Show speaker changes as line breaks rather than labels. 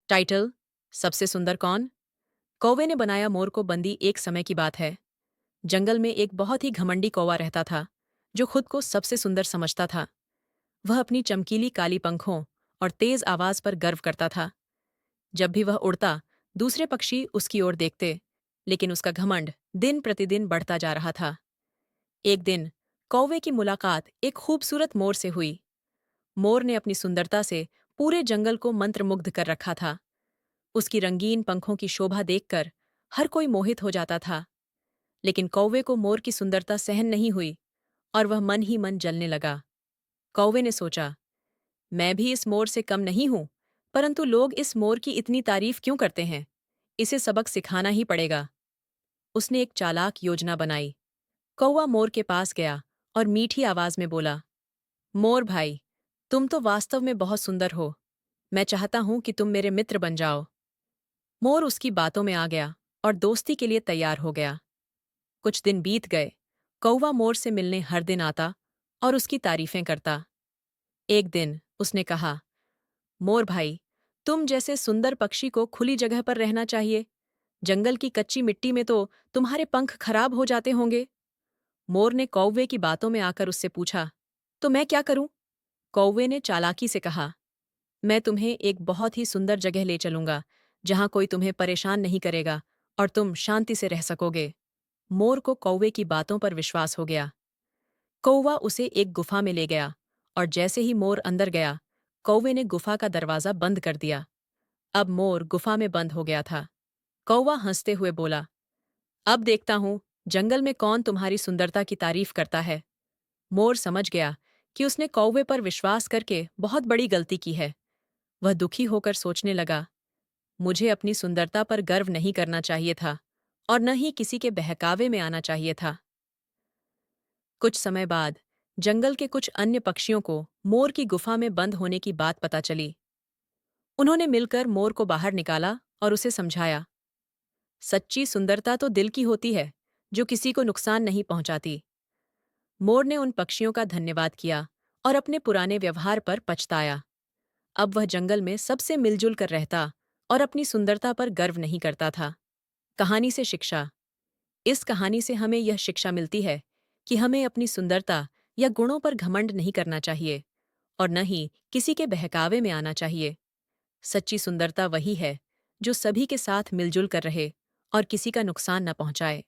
Title: सबसे सुंदर कौन? कौवे ने बनाया मोर को बंदी। एक समय की बात है। जंगल में एक बहुत ही घमंडी कौवा रहता था, जो खुद को सबसे सुंदर समझता था। वह अपनी चमकीली काली पंखों और तेज आवाज पर गर्व करता था। जब भी वह उड़ता, दूसरे पक्षी उसकी ओर देखते, लेकिन उसका घमंड दिन प्रतिदिन बढ़ता जा रहा था। एक दिन कौवे की मुलाकात एक खूबसूरत मोर से हुई। मोर ने अपनी सुंदरता से पूरे जंगल को मंत्रमुग्ध कर रखा था। उसकी रंगीन पंखों की शोभा देखकर हर कोई मोहित हो जाता था। लेकिन कौवे को मोर की सुंदरता सहन नहीं हुई और वह मन ही मन जलने लगा। कौवे ने सोचा, मैं भी इस मोर से कम नहीं हूं, परंतु लोग इस मोर की इतनी तारीफ क्यों करते हैं? इसे सबक सिखाना ही पड़ेगा। उसने एक चालाक योजना बनाई। कौवा मोर के पास गया और मीठी आवाज में बोला, मोर भाई, तुम तो वास्तव में बहुत सुंदर हो। मैं चाहता हूं कि तुम मेरे मित्र बन जाओ। मोर उसकी बातों में आ गया और दोस्ती के लिए तैयार हो गया। कुछ दिन बीत गए। कौवा मोर से मिलने हर दिन आता और उसकी तारीफें करता। एक दिन उसने कहा, मोर भाई, तुम जैसे सुंदर पक्षी को खुली जगह पर रहना चाहिए। जंगल की कच्ची मिट्टी में तो तुम्हारे पंख खराब हो जाते होंगे। मोर ने कौवे की बातों में आकर उससे पूछा, तो मैं क्या करूं? कौवे ने चालाकी से कहा, मैं तुम्हें एक बहुत ही सुंदर जगह ले चलूंगा, जहां कोई तुम्हें परेशान नहीं करेगा और तुम शांति से रह सकोगे। मोर को कौवे की बातों पर विश्वास हो गया। कौवा उसे एक गुफा में ले गया और जैसे ही मोर अंदर गया, कौवे ने गुफा का दरवाजा बंद कर दिया। अब मोर गुफा में बंद हो गया था। कौवा हंसते हुए बोला, अब देखता हूं जंगल में कौन तुम्हारी सुंदरता की तारीफ करता है। मोर समझ गया कि उसने कौवे पर विश्वास करके बहुत बड़ी गलती की है। वह दुखी होकर सोचने लगा, मुझे अपनी सुंदरता पर गर्व नहीं करना चाहिए था और न ही किसी के बहकावे में आना चाहिए था। कुछ समय बाद जंगल के कुछ अन्य पक्षियों को मोर की गुफा में बंद होने की बात पता चली। उन्होंने मिलकर मोर को बाहर निकाला और उसे समझाया, सच्ची सुंदरता तो दिल की होती है, जो किसी को नुकसान नहीं पहुंचाती। मोर ने उन पक्षियों का धन्यवाद किया और अपने पुराने व्यवहार पर पछताया। अब वह जंगल में सबसे मिलजुल कर रहता और अपनी सुंदरता पर गर्व नहीं करता था। कहानी से शिक्षा। इस कहानी से हमें यह शिक्षा मिलती है कि हमें अपनी सुंदरता या गुणों पर घमंड नहीं करना चाहिए और न ही किसी के बहकावे में आना चाहिए। सच्ची सुंदरता वही है जो सभी के साथ मिलजुल कर रहे और किसी का नुकसान न पहुंचाए।